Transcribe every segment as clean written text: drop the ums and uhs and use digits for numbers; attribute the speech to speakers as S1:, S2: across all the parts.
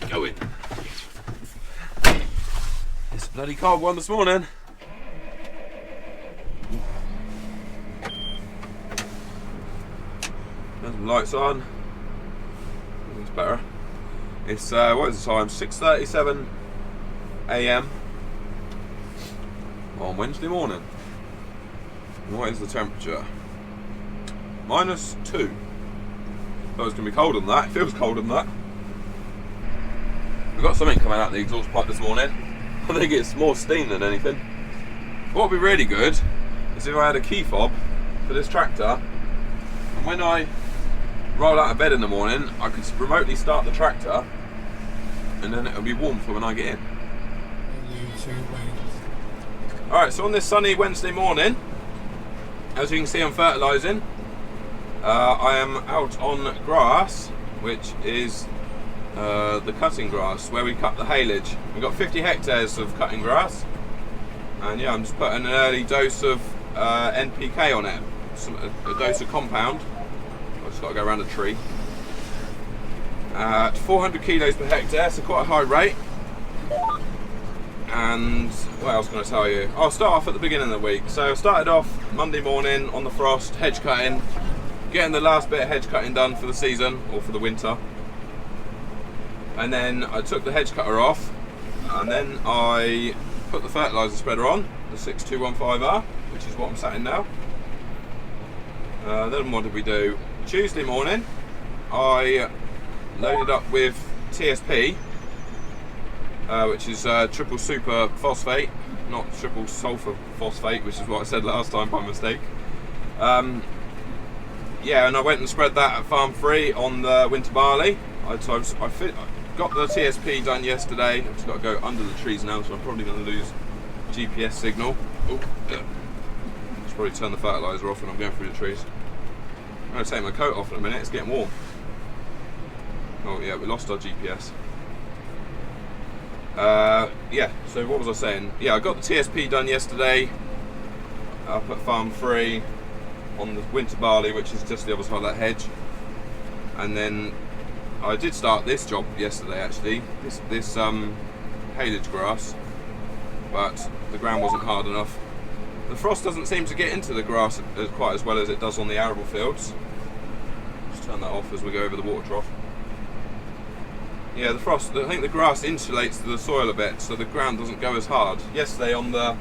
S1: going. It's a bloody cold one this morning. There's some lights on. It's better. It's what is the time? 6:37 AM on Wednesday morning. And what is the temperature? -2. Thought it was going to be colder than that. It feels colder than that. We've got something coming out the exhaust pipe this morning. I think it's more steam than anything. What would be really good is if I had a key fob for this tractor, and when I roll out of bed in the morning, I could remotely start the tractor, and then it'll be warm for when I get in. Alright, so on this sunny Wednesday morning, as you can see I'm fertilising. I am out on grass, which is the cutting grass, where we cut the haylage. We've got 50 hectares of cutting grass, and yeah, I'm just putting an early dose of NPK on it, a dose of compound. I've just got to go around a tree. 400 kilos per hectare, so quite a high rate. And what else can I tell you? I'll start off at the beginning of the week. So I started off Monday morning on the frost, hedge cutting, getting the last bit of hedge cutting done for the season, or for the winter. And then I took the hedge cutter off, and then I put the fertiliser spreader on, the 6215R, which is what I'm sat in now. Then what did we do? Tuesday morning, I loaded up with TSP, which is triple super phosphate, not triple sulfur phosphate, which is what I said last time by mistake. Yeah, and I went and spread that at Farm Free on the winter barley. I got the TSP done yesterday. I've just got to go under the trees now, so I'm probably going to lose GPS signal. Oh, yeah. Should probably turn the fertiliser off when I'm going through the trees. I'm going to take my coat off in a minute, it's getting warm. Oh yeah, we lost our GPS. Yeah, so what was I saying? Yeah, I got the TSP done yesterday up at Farm Free on the winter barley, which is just the other side of that hedge. And then I did start this job yesterday actually, this haylage grass, but the ground wasn't hard enough. The frost doesn't seem to get into the grass quite as well as it does on the arable fields. Just turn that off as we go over the water trough. Yeah, the frost, I think the grass insulates the soil a bit, so the ground doesn't go as hard. Yesterday on the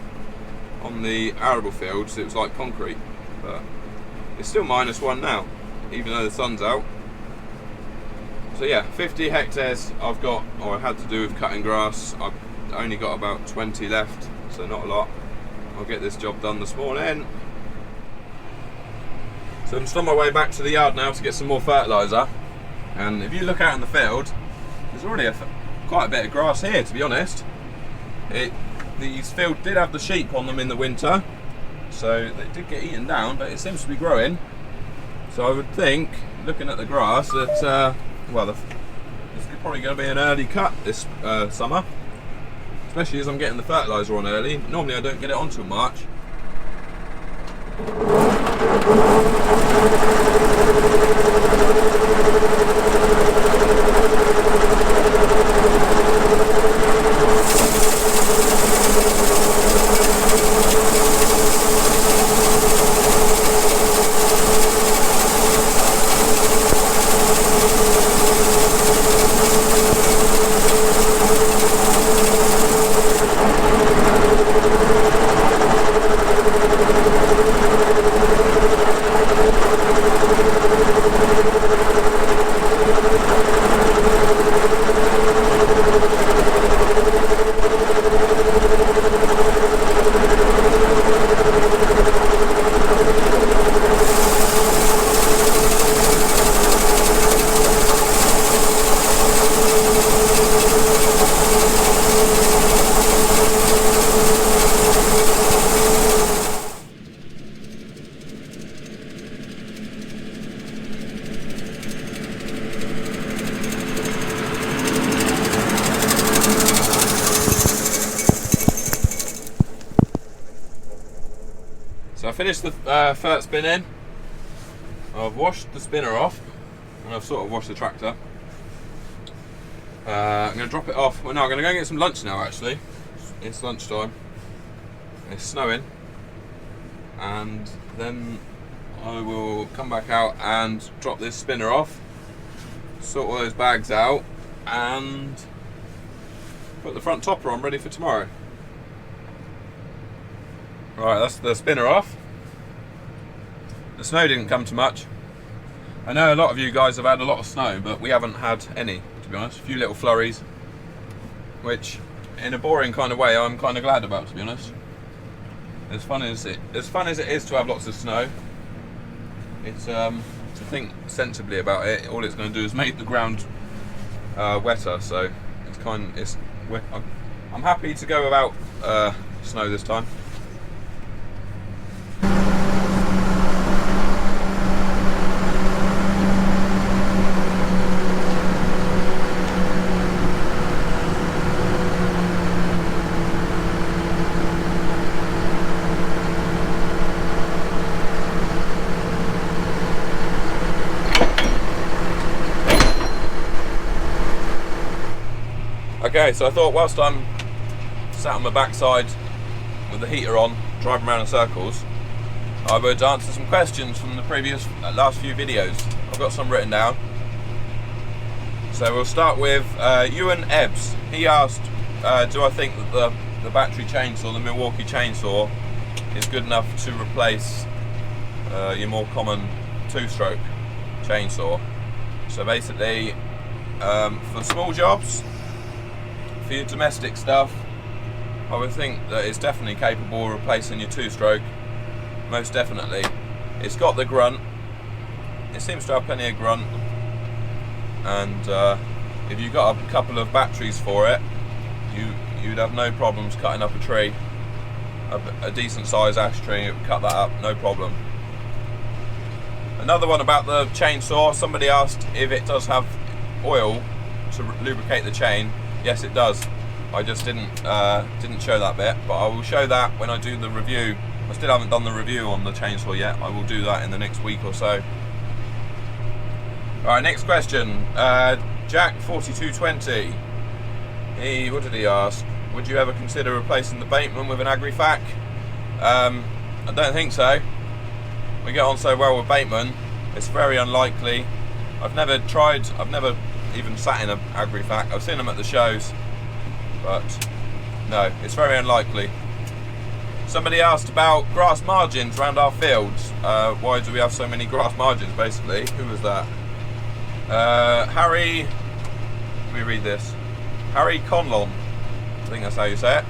S1: arable fields it was like concrete, but it's still -1 now, even though the sun's out. So yeah, 50 hectares I've got, or I had to do with cutting grass. I've only got about 20 left, so not a lot. I'll get this job done this morning. So I'm just on my way back to the yard now to get some more fertiliser. And if you look out in the field, there's already quite a bit of grass here, to be honest. These fields did have the sheep on them in the winter, so they did get eaten down, but it seems to be growing. So I would think, looking at the grass, that well, it's probably going to be an early cut this summer, especially as I'm getting the fertiliser on early. Normally I don't get it on till March. So I finished the fert spinning. I've washed the spinner off, and I've sort of washed the tractor. I'm going to drop it off. Well, no, I'm going to go and get some lunch now. Actually, it's lunchtime. It's snowing, and then I will come back out and drop this spinner off, sort all those bags out, and put the front topper on ready for tomorrow. Right, that's the spinner off. The snow didn't come too much. I know a lot of you guys have had a lot of snow, but we haven't had any, to be honest. A few little flurries, which in a boring kind of way I'm kind of glad about, to be honest. As fun as it is to have lots of snow, it's to think sensibly about it, all it's going to do is make the ground wetter, so I'm happy to go without snow this time. Okay, so I thought whilst I'm sat on my backside with the heater on, driving around in circles, I would answer some questions from the last few videos. I've got some written down. So we'll start with Ewan Ebbs. He asked, do I think that the battery chainsaw, the Milwaukee chainsaw, is good enough to replace your more common two-stroke chainsaw? So basically, for small jobs, for your domestic stuff, I would think that it's definitely capable of replacing your two-stroke. Most definitely. It's got the grunt. It seems to have plenty of grunt. And if you've got a couple of batteries for it, you'd have no problems cutting up a tree. A decent sized ash tree, it would cut that up, no problem. Another one about the chainsaw, somebody asked if it does have oil to lubricate the chain. Yes, it does. I just didn't show that bit, but I will show that when I do the review. I still haven't done the review on the chainsaw yet. I will do that in the next week or so. Alright, next question. Jack4220. What did he ask? Would you ever consider replacing the bateman with an agri-fac? I don't think so. We get on so well with bateman. It's very unlikely. I've never even sat in an agri-fac. I've seen them at the shows, but no, it's very unlikely. Somebody asked about grass margins around our fields. Why do we have so many grass margins, basically? Who was that? Harry, let me read this. Harry Conlon, I think that's how you say it.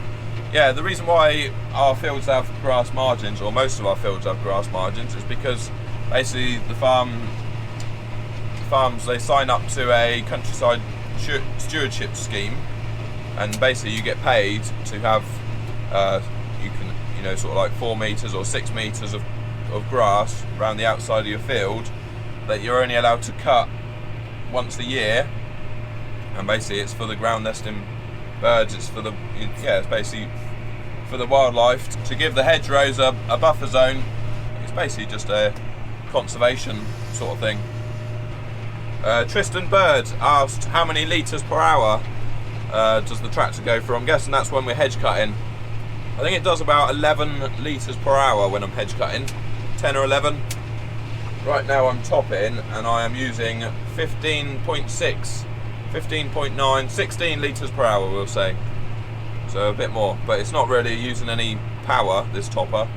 S1: Yeah, the reason why our fields have grass margins, or most of our fields have grass margins, is because basically the farms, they sign up to a countryside stewardship scheme, and basically you get paid to have sort of like 4 meters or 6 meters of grass around the outside of your field that you're only allowed to cut once a year, and basically it's for the ground nesting birds, it's basically for the wildlife, to give the hedgerows a buffer zone. It's basically just a conservation sort of thing. Tristan Bird asked how many litres per hour does the tractor go for. I'm guessing that's when we're hedge cutting. I think it does about 11 litres per hour when I'm hedge cutting, 10 or 11. Right now I'm topping and I am using 15.6, 15.9, 16 litres per hour, we'll say. So a bit more, but it's not really using any power, this topper.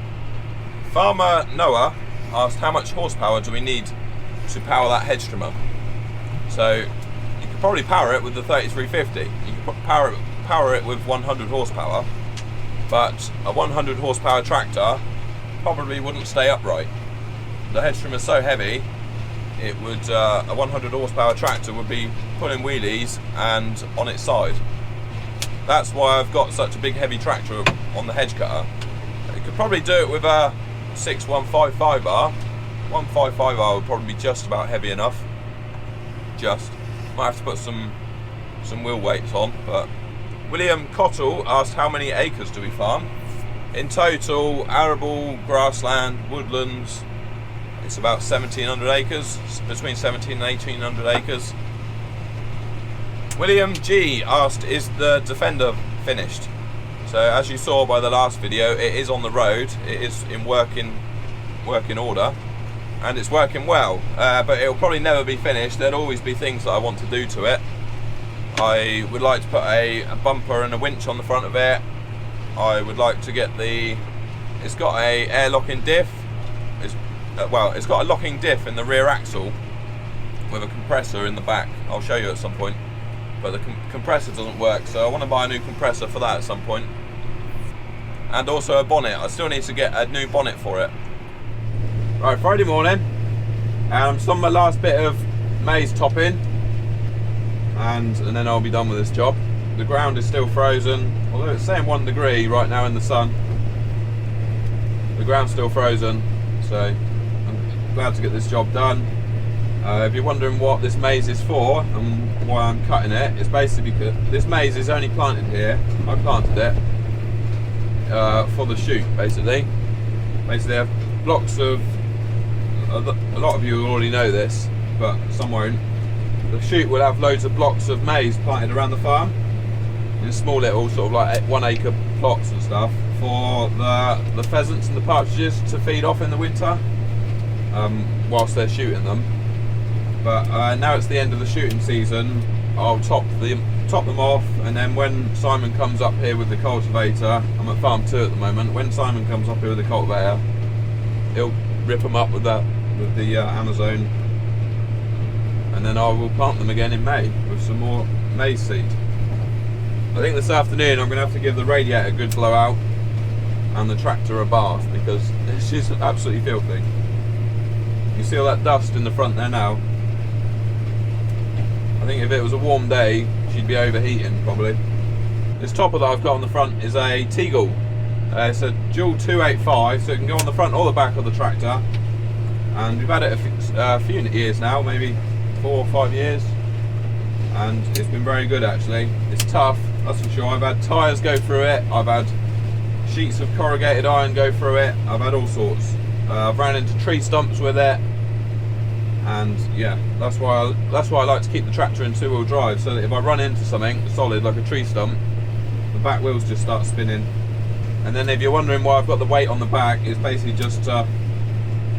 S1: Farmer Noah asked how much horsepower do we need to power that hedge trimmer. So you could probably power it with the 3350. You could power it with 100 horsepower, but a 100 horsepower tractor probably wouldn't stay upright. The hedge trimmer is so heavy, it would a 100 horsepower tractor would be pulling wheelies and on its side. That's why I've got such a big heavy tractor on the hedge cutter. You could probably do it with a 6155 bar. 155 bar would probably be just about heavy enough. Might have to put some wheel weights on. But William Cottle asked how many acres do we farm? In total, arable, grassland, woodlands, it's about 1,700 acres, between 17 and 1,800 acres. William G asked, is the Defender finished? So as you saw by the last video, it is on the road, it is in working order, and it's working well, but it'll probably never be finished. There'll always be things that I want to do to it. I would like to put a bumper and a winch on the front of it. I would like to get it's got a air locking diff. It's got a locking diff in the rear axle with a compressor in the back. I'll show you at some point. But the compressor doesn't work, so I want to buy a new compressor for that at some point. And also a bonnet. I still need to get a new bonnet for it. Right, Friday morning. Some of my last bit of maize topping, and then I'll be done with this job. The ground is still frozen, although it's saying 1 degree right now in the sun. The ground's still frozen, so I'm glad to get this job done. If you're wondering what this maize is for and why I'm cutting it, it's basically because this maize is only planted here. I planted it for the shoot, basically. Basically, I have blocks of. A lot of you already know this, but some won't. The shoot will have loads of blocks of maize planted around the farm in small little sort of like 1 acre plots and stuff for the pheasants and the partridges to feed off in the winter whilst they're shooting them. But now it's the end of the shooting season, I'll top them off, and then when Simon comes up here with the cultivator, I'm at farm 2 at the moment, when Simon comes up here with the cultivator, he'll rip them up with the Amazon, and then I will plant them again in May with some more maize seed. I think this afternoon I'm going to have to give the radiator a good blowout and the tractor a bath, because it's just absolutely filthy. You see all that dust in the front there now? I think if it was a warm day she'd be overheating probably. This topper that I've got on the front is a Teagle. It's a dual 285, so it can go on the front or the back of the tractor, and we've had it a few years now, maybe 4 or 5 years, and it's been very good actually. It's tough, that's for sure. I've had tyres go through it, I've had sheets of corrugated iron go through it, I've had all sorts. I've ran into tree stumps with it, and yeah, that's why I like to keep the tractor in 2-wheel drive, so that if I run into something solid like a tree stump, the back wheels just start spinning. And then if you're wondering why I've got the weight on the back, it's basically just to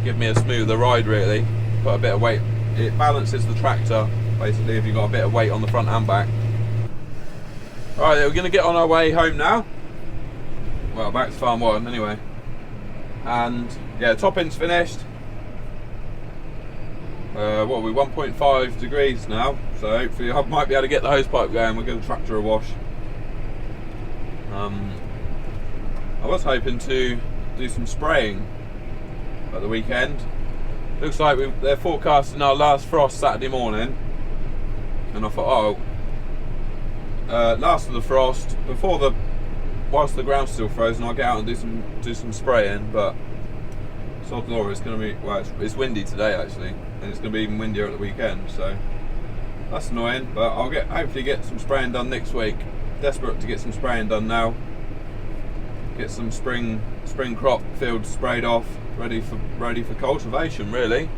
S1: give me a smoother ride really. Put a bit of weight, it balances the tractor basically if you've got a bit of weight on the front and back. Alright, we're going to get on our way home now. Well, back to farm 1 anyway. And yeah, topping's finished. What are we, 1.5 degrees now, so hopefully I might be able to get the hose pipe going. We'll give the tractor a wash. I was hoping to do some spraying at the weekend. Looks like they're forecasting our last frost Saturday morning, and I thought, last of the frost whilst the ground's still frozen, I'll get out and do some spraying. But sod law, it's going to be, well, it's windy today actually, and it's going to be even windier at the weekend, so that's annoying. But I'll hopefully get some spraying done next week. Desperate to get some spraying done now. Get some spring crop fields sprayed off, ready for cultivation really.